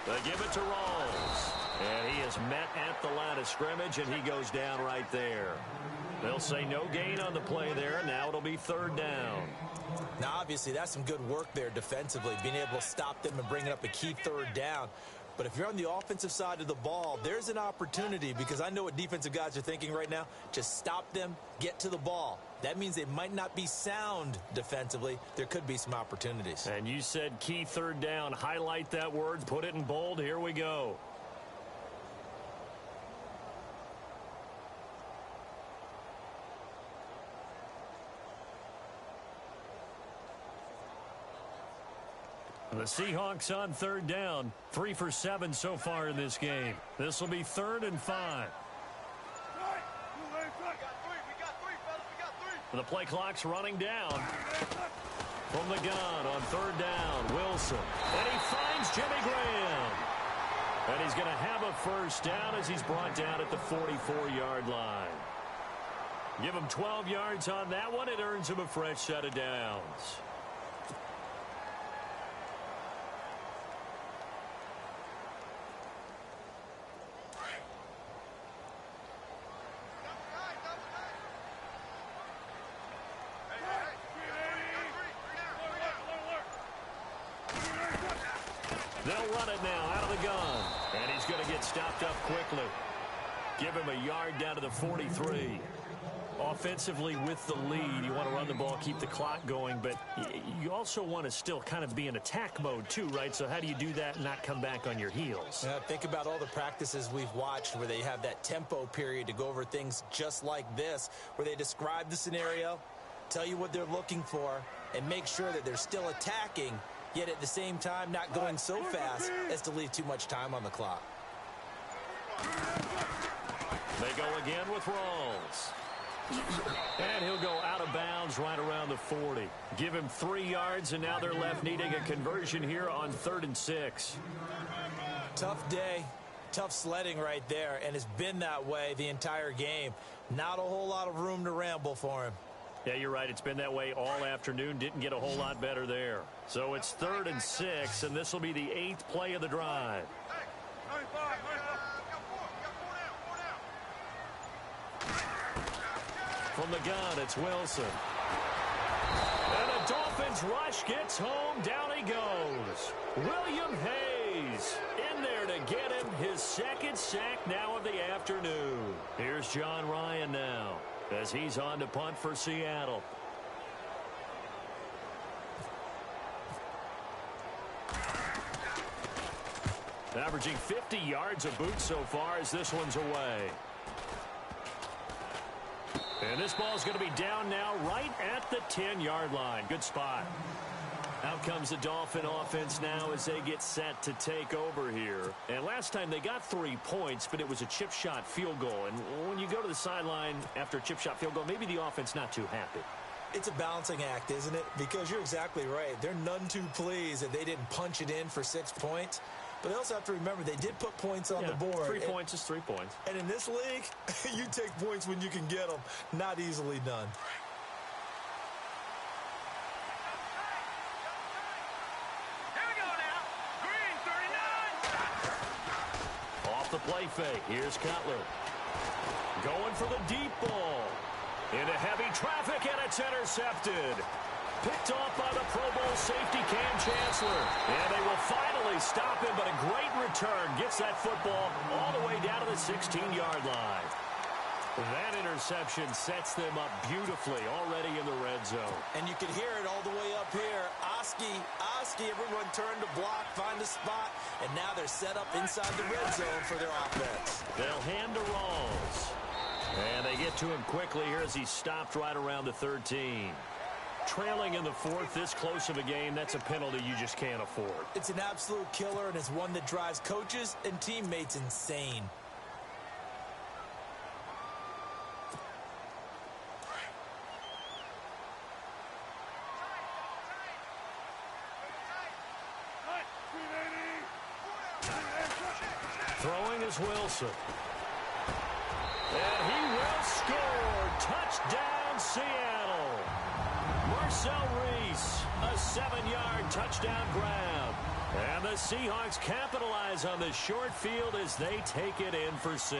They give it to Rawls. And he is met at the line of scrimmage, and he goes down right there. They'll say no gain on the play there. Now it'll be 3rd down. Now, obviously, that's some good work there defensively, being able to stop them and bringing up a key 3rd down. But if you're on the offensive side of the ball, there's an opportunity, because I know what defensive guys are thinking right now. Just stop them, get to the ball. That means they might not be sound defensively. There could be some opportunities. And you said key 3rd down. Highlight that word, put it in bold. Here we go. The Seahawks on 3rd down. 3 for 7 so far in this game. This will be 3rd and 5. The play clock's running down. From the gun on 3rd down, Wilson. And he finds Jimmy Graham. And he's going to have a 1st down as he's brought down at the 44-yard line. Give him 12 yards on that one. It earns him a fresh set of downs. They'll run it now out of the gun. And he's going to get stopped up quickly. Give him a yard down to the 43. Offensively with the lead, you want to run the ball, keep the clock going, but you also want to still kind of be in attack mode too, right? So how do you do that and not come back on your heels? Yeah, think about all the practices we've watched where they have that tempo period to go over things just like this, where they describe the scenario, tell you what they're looking for, and make sure that they're still attacking, yet at the same time not going so fast as to leave too much time on the clock. They go again with Rawls. And he'll go out of bounds right around the 40. Give him 3 yards, and now they're left needing a conversion here on 3rd and 6. Tough day, tough sledding right there, and it's been that way the entire game. Not a whole lot of room to ramble for him. Yeah, you're right. It's been that way all afternoon. Didn't get a whole lot better there. So it's 3rd and 6, and this will be the 8th play of the drive. From the gun, it's Wilson. And the Dolphins rush gets home. Down he goes. William Hayes in there to get him his 2nd sack now of the afternoon. Here's John Ryan now as he's on to punt for Seattle. Averaging 50 yards a boot so far as this one's away. And this ball's going to be down now right at the 10-yard line. Good spot. Now comes the Dolphin offense now as they get set to take over here. And last time they got 3 points, but it was a chip shot field goal. And when you go to the sideline after a chip shot field goal, maybe the offense not too happy. It's a balancing act, isn't it? Because you're exactly right. They're none too pleased that they didn't punch it in for 6 points. But they also have to remember they did put points on the board. 3 points is 3 points. And in this league, you take points when you can get them. Not easily done. The play fake. Here's Cutler. Going for the deep ball. Into heavy traffic, and it's intercepted. Picked off by the Pro Bowl safety Cam Chancellor. And they will finally stop him, but a great return. Gets that football all the way down to the 16-yard line. That interception sets them up beautifully already in the red zone. And you can hear it all the way up here. Oski, everyone turned to block, find a spot, and now they're set up inside the red zone for their offense. They'll hand to Rawls. And they get to him quickly here as he's stopped right around the 13. Trailing in the fourth, this close of a game, that's a penalty you just can't afford. It's an absolute killer, and it's one that drives coaches and teammates insane. Throwing is Wilson. And he will score. Touchdown, Seattle. Marcel Reese, a 7-yard touchdown grab. And the Seahawks capitalize on the short field as they take it in for 6.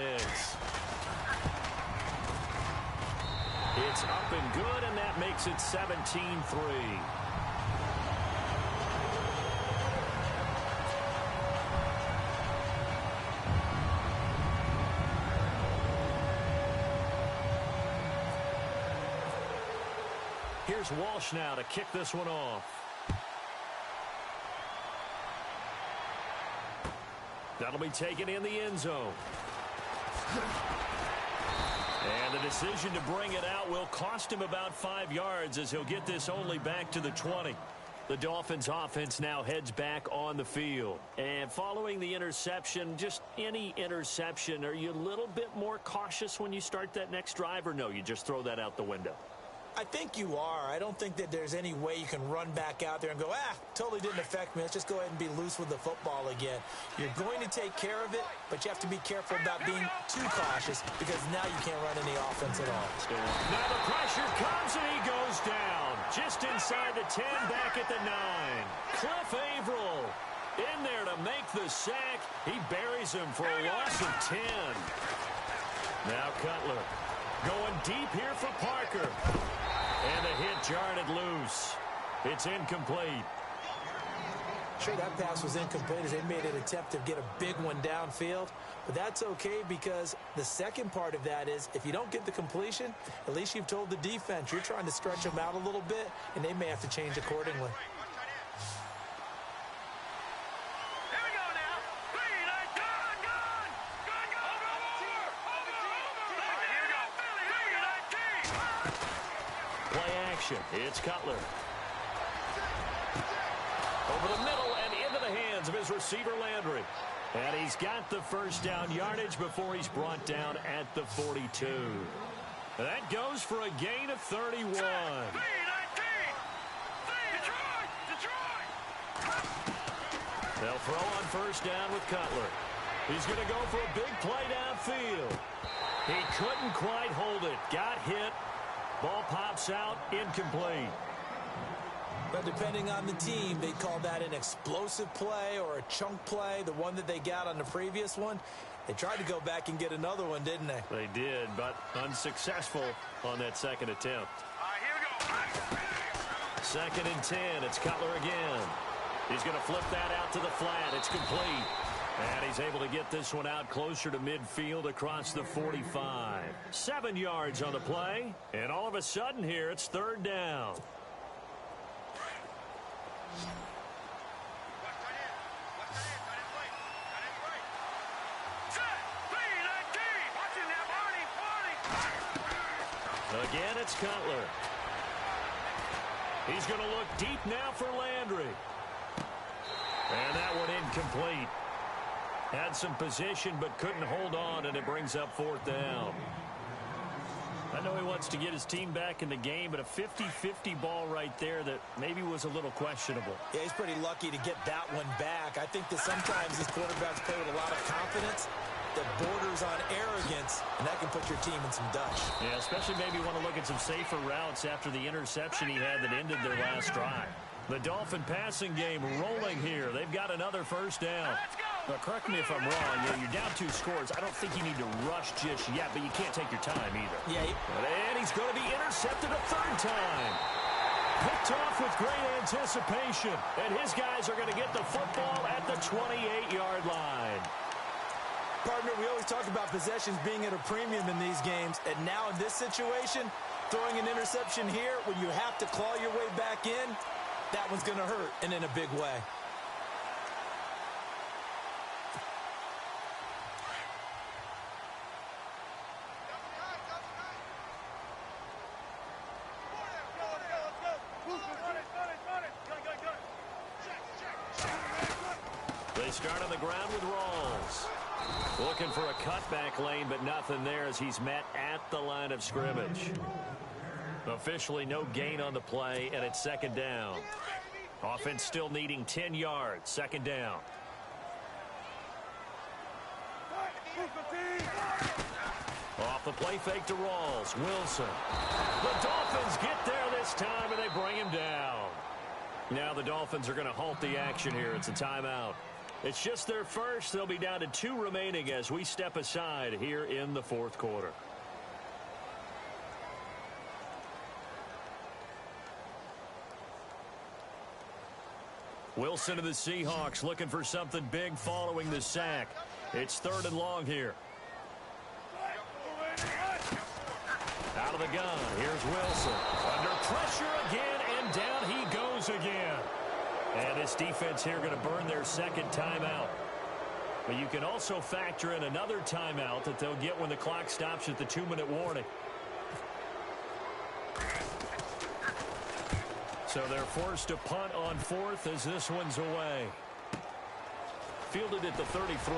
It's up and good, and that makes it 17-3. Here's Walsh now to kick this one off. That'll be taken in the end zone. And the decision to bring it out will cost him about 5 yards as he'll get this only back to the 20. The Dolphins offense now heads back on the field. And following the interception, just any interception, are you a little bit more cautious when you start that next drive, or no, you just throw that out the window? I think you are. I don't think that there's any way you can run back out there and go, totally didn't affect me. Let's just go ahead and be loose with the football again. You're going to take care of it, but you have to be careful about being too cautious because now you can't run any offense at all. Now the pressure comes and he goes down. Just inside the 10, back at the 9. Cliff Averill in there to make the sack. He buries him for a loss of 10. Now Cutler going deep here for Parker. And the hit jarred it loose. It's incomplete. Sure, that pass was incomplete as they made an attempt to get a big one downfield. But that's okay because the second part of that is if you don't get the completion, at least you've told the defense you're trying to stretch them out a little bit, and they may have to change accordingly. It's Cutler. Over the middle and into the hands of his receiver, Landry. And he's got the first down yardage before he's brought down at the 42. That goes for a gain of 31. They'll throw on first down with Cutler. He's going to go for a big play downfield. He couldn't quite hold it. Got hit. Ball pops out, incomplete. But depending on the team, they'd call that an explosive play or a chunk play, the one that they got on the previous one. They tried to go back and get another one, didn't they? They did, but unsuccessful on that second attempt. Here we go. 2nd and 10, it's Cutler again. He's going to flip that out to the flat. It's complete. And he's able to get this one out closer to midfield across the 45. 7 yards on the play. And all of a sudden here, it's 3rd down. Again, it's Cutler. He's going to look deep now for Landry. And that one incomplete. Had some position but couldn't hold on, and it brings up 4th down. I know he wants to get his team back in the game, but a 50-50 ball right there that maybe was a little questionable. Yeah, he's pretty lucky to get that one back. I think that sometimes these quarterbacks play with a lot of confidence that borders on arrogance, and that can put your team in some dutch. Yeah, especially maybe want to look at some safer routes after the interception he had that ended their last drive. The Dolphin passing game rolling here. They've got another 1st down. Now, correct me if I'm wrong. You're down 2 scores. I don't think you need to rush just yet, but you can't take your time either. Yeah. And he's going to be intercepted a 3rd time. Picked off with great anticipation. And his guys are going to get the football at the 28-yard line. Partner, we always talk about possessions being at a premium in these games. And now in this situation, throwing an interception here when you have to claw your way back in, that one's going to hurt, and in a big way. They start on the ground with Rawls. Looking for a cutback lane, but nothing there as he's met at the line of scrimmage. Officially no gain on the play, and it's 2nd down. Offense still needing 10 yards. 2nd down. Off the play fake to Rawls. Wilson. The Dolphins get there this time, and they bring him down. Now the Dolphins are going to halt the action here. It's a timeout. It's just their first. They'll be down to 2 remaining as we step aside here in the 4th quarter. Wilson of the Seahawks looking for something big following the sack. It's 3rd and long here. Out of the gun. Here's Wilson. Under pressure again, and down he goes again. And this defense here going to burn their 2nd timeout. But you can also factor in another timeout that they'll get when the clock stops at the 2-minute warning. So they're forced to punt on 4th as this one's away. Fielded at the 33.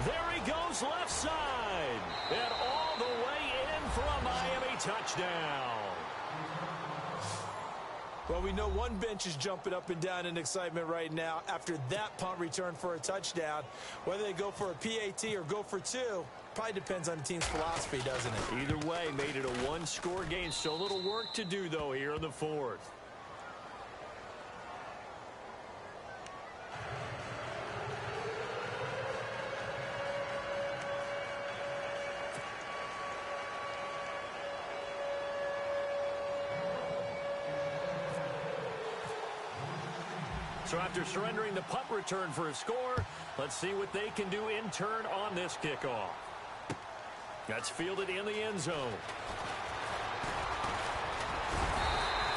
There he goes left side. And all the way in for a Miami touchdown. Well, we know one bench is jumping up and down in excitement right now after that punt return for a touchdown. Whether they go for a PAT or go for 2, probably depends on the team's philosophy, doesn't it? Either way, made it a 1-score game. Still a little work to do, though, here in the 4th. So after surrendering the punt return for a score, let's see what they can do in turn on this kickoff. That's fielded in the end zone.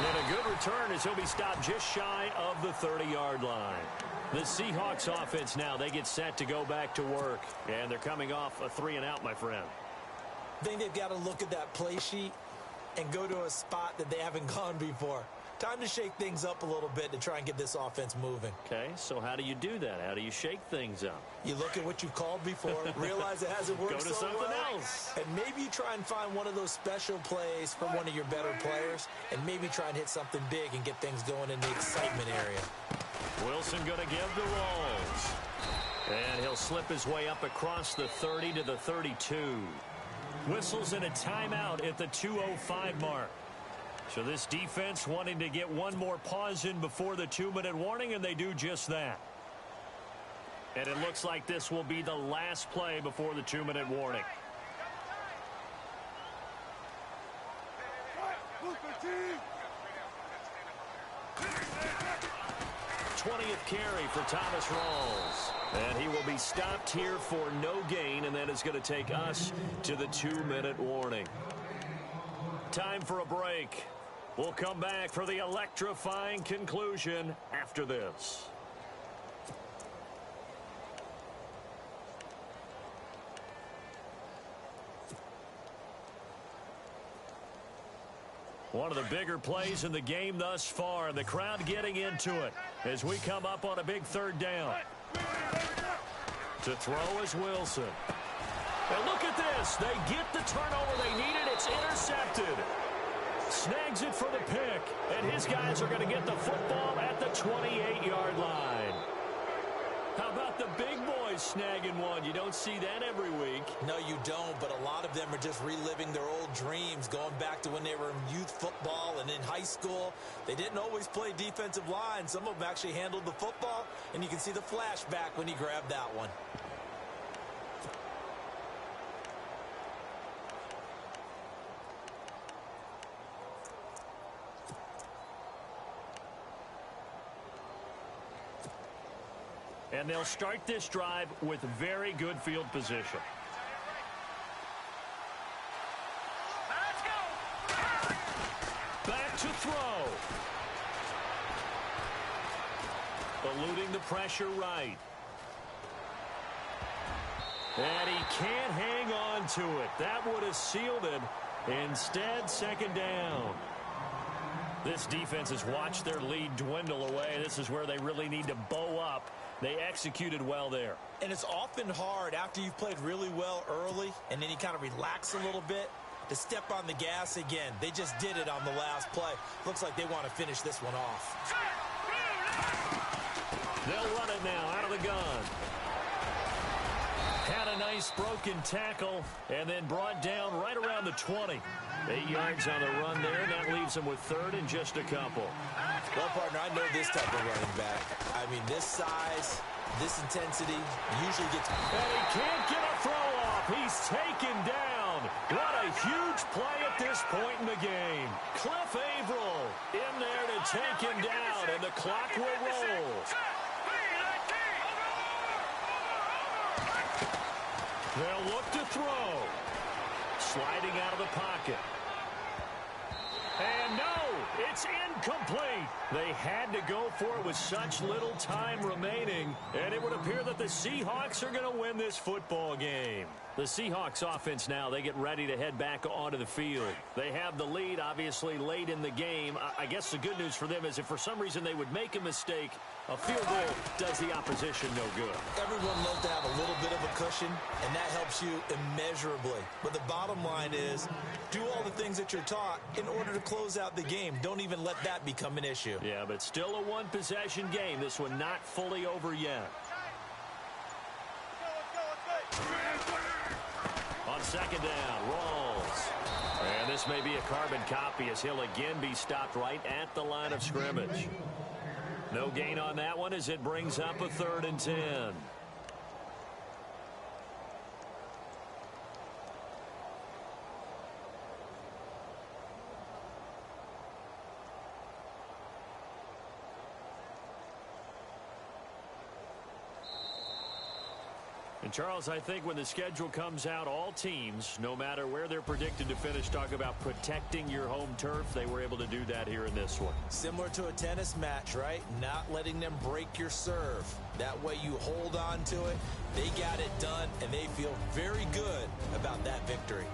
And a good return as he'll be stopped just shy of the 30-yard line. The Seahawks offense now, they get set to go back to work. And they're coming off a 3-and-out, my friend. I think they've got to look at that play sheet and go to a spot that they haven't gone before. Time to shake things up a little bit to try and get this offense moving. Okay, so how do you do that? How do you shake things up? You look at what you've called before, realize it hasn't worked Go to so something well, else. and maybe you try and find one of those special plays from one of your better players, and maybe try and hit something big and get things going in the excitement area. Wilson going to give the Rawls. And he'll slip his way up across the 30 to the 32. Whistles in a timeout at the 2:05 mark. So this defense wanting to get one more pause in before the 2-minute warning, and they do just that. And it looks like this will be the last play before the 2-minute warning. 20th carry for Thomas Rawls. And he will be stopped here for no gain, and that is going to take us to the 2-minute warning. Time for a break. We'll come back for the electrifying conclusion after this. One of the bigger plays in the game thus far, and the crowd getting into it as we come up on a big third down. To throw is Wilson. And look at this. They get the turnover they needed. It's intercepted. Snags it for the pick, and his guys are going to get the football at the 28-yard line. How about the big boys snagging one? You don't see that every week. No, you don't, but a lot of them are just reliving their old dreams, going back to when they were in youth football and in high school. They didn't always play defensive line. Some of them actually handled the football, and you can see the flashback when he grabbed that one. And they'll start this drive with very good field position. Let's go. Back to throw. Eluding the pressure right. And he can't hang on to it. That would have sealed it. Instead, second down. This defense has watched their lead dwindle away. This is where they really need to bow up. They executed well there. And it's often hard after you've played really well early and then you kind of relax a little bit to step on the gas again. They just did it on the last play. Looks like they want to finish this one off. They'll run it now out of the gun. Had a nice broken tackle and then brought down right around the 20. 8 yards on the run there, and that leaves him with third and just a couple. Well, partner, I know this type of running back. I mean, this size, this intensity usually gets... And he can't get a throw off. He's taken down. What a huge play at this point in the game. Cliff Averill in there to take him down, and the clock will roll. They'll look to throw. Sliding out of the pocket. And no, it's incomplete. They had to go for it with such little time remaining, and it would appear that the Seahawks are going to win this football game. The Seahawks offense now, they get ready to head back onto the field. They have the lead, obviously, late in the game. I guess the good news for them is if for some reason they would make a mistake, a field goal does the opposition no good. Everyone loves to have a little bit of a cushion, and that helps you immeasurably. But the bottom line is, do all the things that you're taught in order to close out the game. Don't even let that become an issue. Yeah, but it's still a one-possession game. This one not fully over yet. On second down, Rawls. And this may be a carbon copy as he'll again be stopped right at the line of scrimmage. No gain on that one as it brings up a 3rd and 10. And, Charles, I think when the schedule comes out, all teams, no matter where they're predicted to finish, talk about protecting your home turf. They were able to do that here in this one. Similar to a tennis match, right? Not letting them break your serve. That way you hold on to it. They got it done, and they feel very good about that victory.